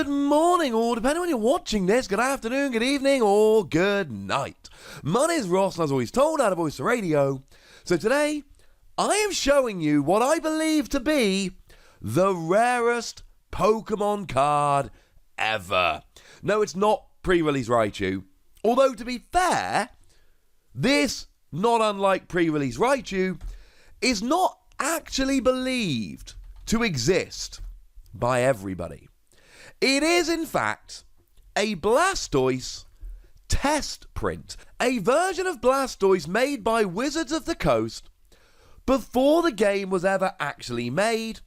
Good morning, or depending on when you're watching this, good afternoon, good evening, or good night. My name is Ross, and as always told, out of PTCGRadio. So today, I am showing you what I believe to be the rarest Pokemon card ever. No, it's not pre-release Raichu. Although, to be fair, this, not unlike pre-release Raichu, is not actually believed to exist by everybody. It is, in fact, a Blastoise test print, a version of Blastoise made by Wizards of the Coast before the game was ever actually made,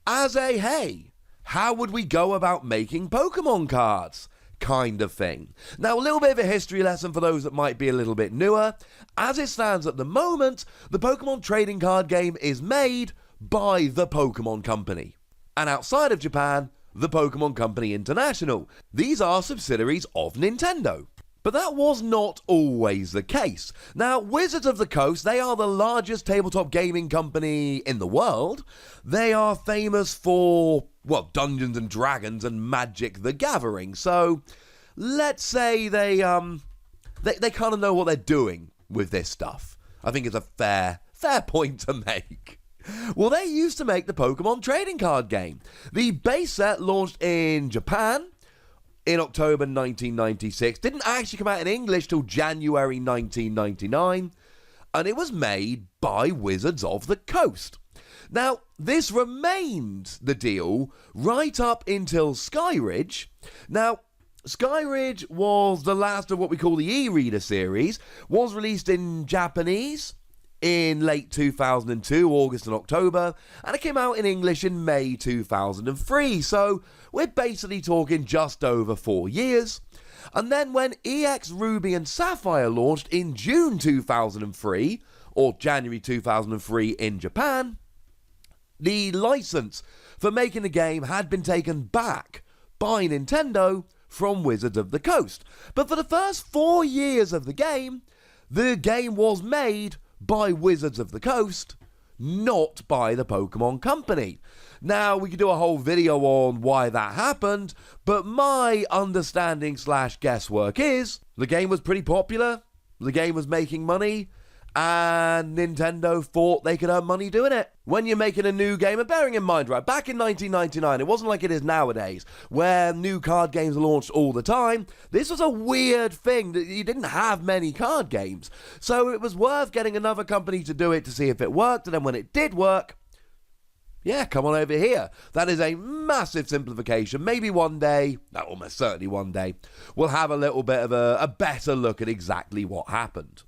as a, hey, how would we go about making Pokemon cards kind of thing. Now, a little bit of a history lesson for those that might be a little bit newer. As it stands at the moment, the Pokemon trading card game is made by the Pokemon Company. And outside of Japan, the Pokemon Company International. These are subsidiaries of Nintendo. But that was not always the case. Now, Wizards of the Coast, they are the largest tabletop gaming company in the world. They are famous for, well, Dungeons and Dragons and Magic the Gathering. So, let's say they kind of know what they're doing with this stuff. I think it's a fair point to make. Well, they used to make the Pokemon trading card game. The base set launched in Japan in October 1996. Didn't actually come out in English till January 1999. And it was made by Wizards of the Coast. Now, this remained the deal right up until Skyridge. Now, Skyridge was the last of what we call the e-reader series, was released in Japanese in late 2002, August and October, and it came out in English in May 2003, so we're basically talking just over 4 years. And then when EX Ruby and Sapphire launched in June 2003, or January 2003 in Japan, the license for making the game had been taken back by Nintendo from Wizards of the Coast. But for the first 4 years of the game was made by Wizards of the Coast, not by the Pokemon Company. Now, we could do a whole video on why that happened, but my understanding / guesswork is the game was pretty popular, the game was making money, and Nintendo thought they could earn money doing it. When you're making a new game, and bearing in mind, right, back in 1999, it wasn't like it is nowadays, where new card games are launched all the time. This was a weird thing, that you didn't have many card games. So it was worth getting another company to do it to see if it worked, and then when it did work, yeah, come on over here. That is a massive simplification. Maybe one day, almost certainly one day, we'll have a little bit of a better look at exactly what happened.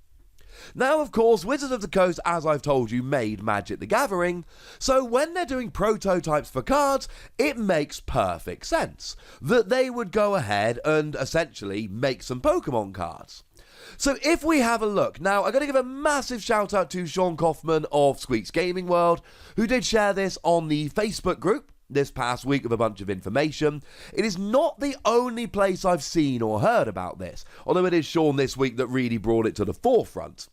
Now, of course, Wizards of the Coast, as I've told you, made Magic the Gathering, so when they're doing prototypes for cards, it makes perfect sense that they would go ahead and essentially make some Pokemon cards. So if we have a look, now I'm going to give a massive shout out to Sean Kaufman of Squeaks Gaming World, who did share this on the Facebook group this past week with a bunch of information. It is not the only place I've seen or heard about this, although it is Sean this week that really brought it to the forefront.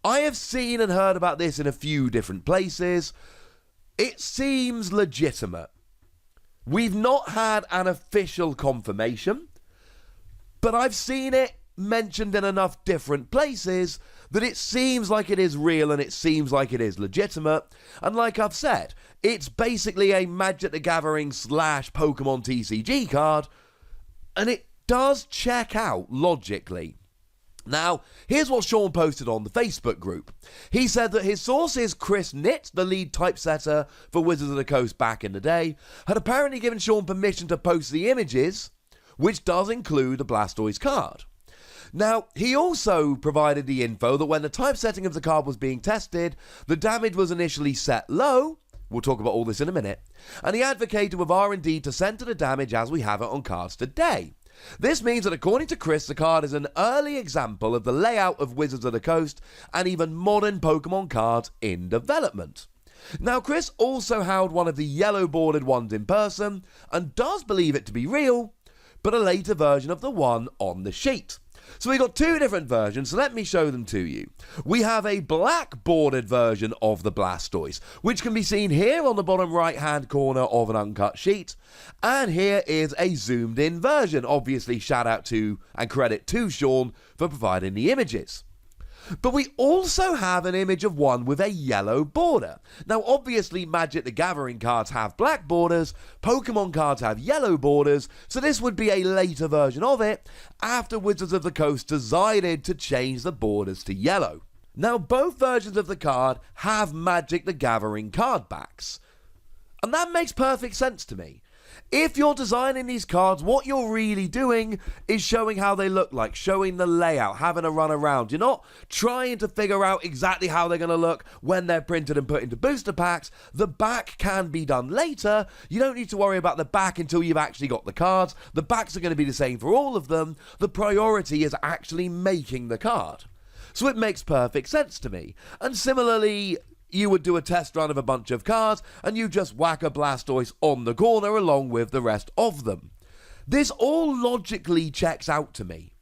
I have seen and heard about this in a few different places. It seems legitimate. We've not had an official confirmation, but I've seen it mentioned in enough different places that it seems like it is real and it seems like it is legitimate. And like I've said, it's basically a Magic the Gathering / Pokemon TCG card, and it does check out logically. Now, here's what Sean posted on the Facebook group. He said that his source is Chris Nitt, the lead typesetter for Wizards of the Coast back in the day, had apparently given Sean permission to post the images, which does include a Blastoise card. Now, he also provided the info that when the typesetting of the card was being tested, the damage was initially set low. We'll talk about all this in a minute. And he advocated with R&D to center the damage as we have it on cards today. This means that according to Chris, the card is an early example of the layout of Wizards of the Coast and even modern Pokemon cards in development. Now, Chris also held one of the yellow bordered ones in person and does believe it to be real, but a later version of the one on the sheet. So we got two different versions, so let me show them to you. We have a black bordered version of the Blastoise, which can be seen here on the bottom right hand corner of an uncut sheet. And here is a zoomed in version. Obviously, shout out to and credit to Sean for providing the images. But we also have an image of one with a yellow border. Now, obviously, Magic the Gathering cards have black borders, Pokemon cards have yellow borders, so this would be a later version of it, after Wizards of the Coast decided to change the borders to yellow. Now, both versions of the card have Magic the Gathering card backs, and that makes perfect sense to me. If you're designing these cards, what you're really doing is showing how they look like, showing the layout, having a run around. You're not trying to figure out exactly how they're going to look when they're printed and put into booster packs. The back can be done later. You don't need to worry about the back until you've actually got the cards. The backs are going to be the same for all of them. The priority is actually making the card. So it makes perfect sense to me. And similarly, you would do a test run of a bunch of cards and you just whack a Blastoise on the corner along with the rest of them. This all logically checks out to me.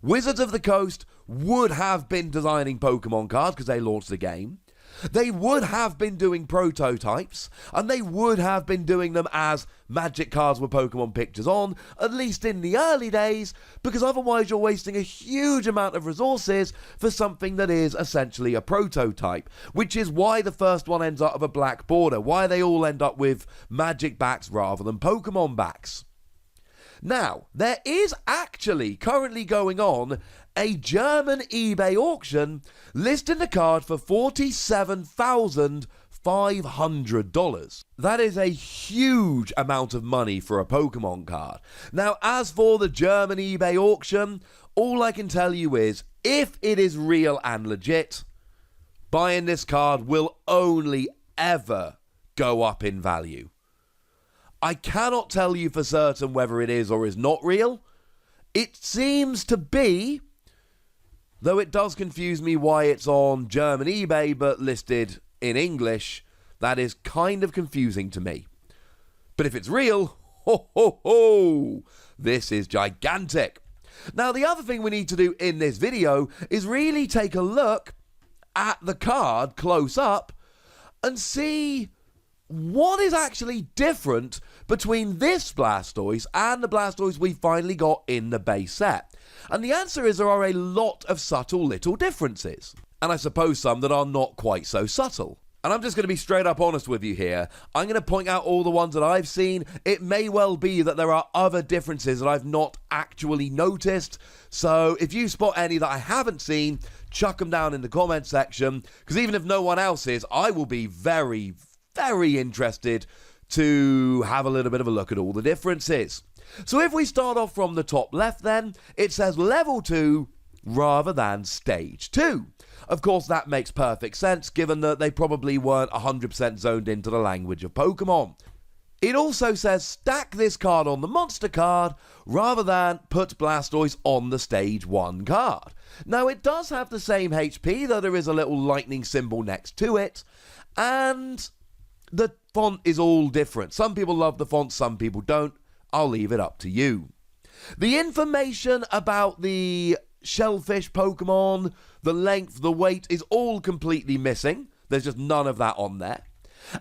Wizards of the Coast would have been designing Pokemon cards because they launched the game. They would have been doing prototypes, and they would have been doing them as Magic cards with Pokemon pictures on, at least in the early days, because otherwise you're wasting a huge amount of resources for something that is essentially a prototype, which is why the first one ends up with a black border, why they all end up with Magic backs rather than Pokemon backs. Now, there is actually currently going on a German eBay auction listing the card for $47,500. That is a huge amount of money for a Pokemon card. Now, as for the German eBay auction, all I can tell you is, if it is real and legit, buying this card will only ever go up in value. I cannot tell you for certain whether it is or is not real. It seems to be, though it does confuse me why it's on German eBay but listed in English. That is kind of confusing to me. But if it's real, ho ho ho, this is gigantic. Now, the other thing we need to do in this video is really take a look at the card close up and see what is actually different between this Blastoise and the Blastoise we finally got in the base set. And the answer is there are a lot of subtle little differences. And I suppose some that are not quite so subtle. And I'm just going to be straight up honest with you here. I'm going to point out all the ones that I've seen. It may well be that there are other differences that I've not actually noticed. So if you spot any that I haven't seen, chuck them down in the comment section. Because even if no one else is, I will be very, very interested to have a little bit of a look at all the differences. So if we start off from the top left then, it says level 2 rather than stage 2. Of course, that makes perfect sense given that they probably weren't 100% zoned into the language of Pokemon. It also says stack this card on the monster card rather than put Blastoise on the stage 1 card. Now, it does have the same HP, though there is a little lightning symbol next to it, and the font is all different. Some people love the font, some people don't. I'll leave it up to you. The information about the shellfish Pokemon, the length, the weight is all completely missing. There's just none of that on there.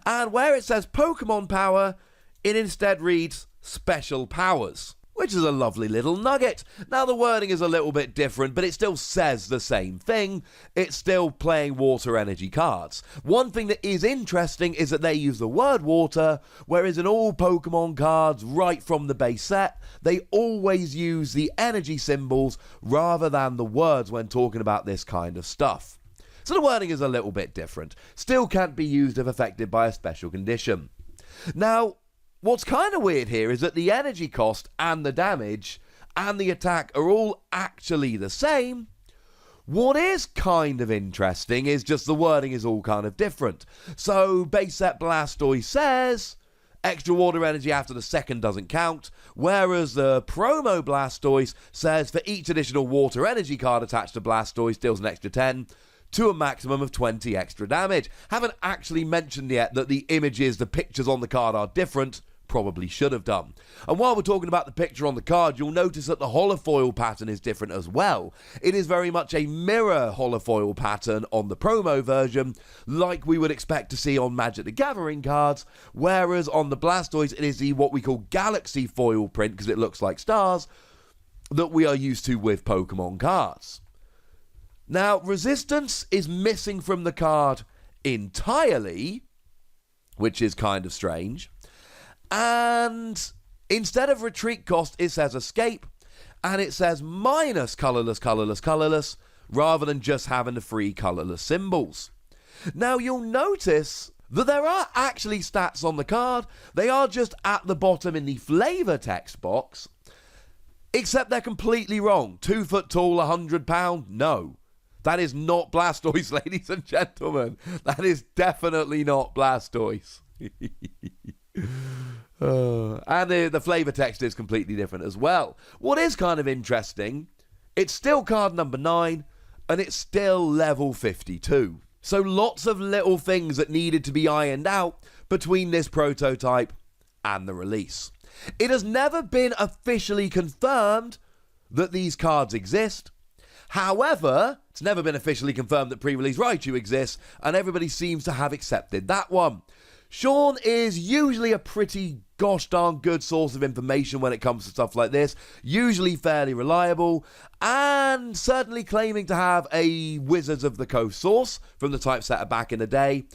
And where it says Pokemon power, it instead reads special powers, which is a lovely little nugget. Now, the wording is a little bit different, but it still says the same thing. It's still playing water energy cards. One thing that is interesting is that they use the word water, whereas in all Pokemon cards right from the base set, they always use the energy symbols rather than the words when talking about this kind of stuff. So the wording is a little bit different. Still can't be used if affected by a special condition. Now, what's kind of weird here is that the energy cost and the damage and the attack are all actually the same. What is kind of interesting is just the wording is all kind of different. So base set Blastoise says extra water energy after the second doesn't count, whereas the promo Blastoise says for each additional water energy card attached to Blastoise deals an extra 10 to a maximum of 20 extra damage. Haven't actually mentioned yet that the images, the pictures on the card are different, probably should have done. And while we're talking about the picture on the card, you'll notice that the holofoil pattern is different as well. It is very much a mirror holofoil pattern on the promo version, like we would expect to see on Magic the Gathering cards, whereas on the Blastoise it is the what we call galaxy foil print, because it looks like stars, that we are used to with Pokemon cards. Now, resistance is missing from the card entirely, which is kind of strange. And instead of retreat cost, it says escape, and it says minus colorless, colorless, colorless, rather than just having the free colorless symbols. Now, you'll notice that there are actually stats on the card. They are just at the bottom in the flavor text box, except they're completely wrong. 2 foot tall, 100 pound? No. That is not Blastoise, ladies and gentlemen. That is definitely not Blastoise. And the flavor text is completely different as well. What is kind of interesting, it's still card number 9, and it's still level 52. So lots of little things that needed to be ironed out between this prototype and the release. It has never been officially confirmed that these cards exist. However, it's never been officially confirmed that pre-release Raichu exists, and everybody seems to have accepted that one. Sean is usually a pretty gosh darn good source of information when it comes to stuff like this, usually fairly reliable, and certainly claiming to have a Wizards of the Coast source from the typesetter back in the day.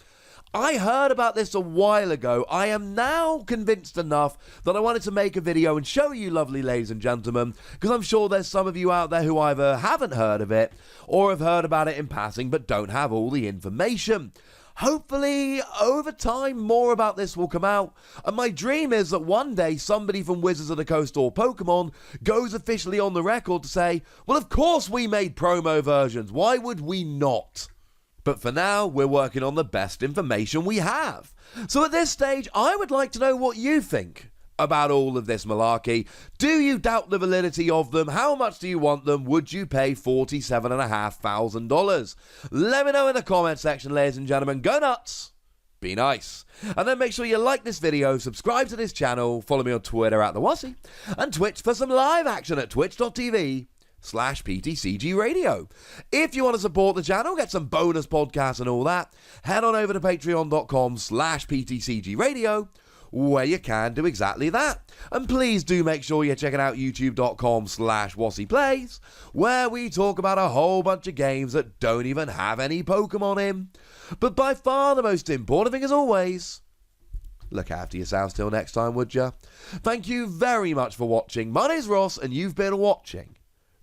I heard about this a while ago. I am now convinced enough that I wanted to make a video and show you, lovely ladies and gentlemen, because I'm sure there's some of you out there who either haven't heard of it or have heard about it in passing but don't have all the information. Hopefully, over time, more about this will come out, and my dream is that one day somebody from Wizards of the Coast or Pokemon goes officially on the record to say, well, of course we made promo versions, why would we not? But for now, we're working on the best information we have. So at this stage, I would like to know what you think about all of this malarkey. Do you doubt the validity of them? How much do you want them? Would you pay $47,500? Let me know in the comment section, ladies and gentlemen. Go nuts. Be nice. And then make sure you like this video, subscribe to this channel, follow me on Twitter at @TheWassy, and Twitch for some live action at twitch.tv/PTCGRadio. If you want to support the channel, get some bonus podcasts and all that, head on over to patreon.com/PTCGRadio, where you can do exactly that. And please do make sure you're checking out youtube.com/WassyPlays, where we talk about a whole bunch of games that don't even have any Pokemon in. But by far the most important thing, as always, look after yourselves till next time, would ya? Thank you very much for watching. My name's Ross, and you've been watching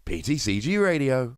PTCG Radio.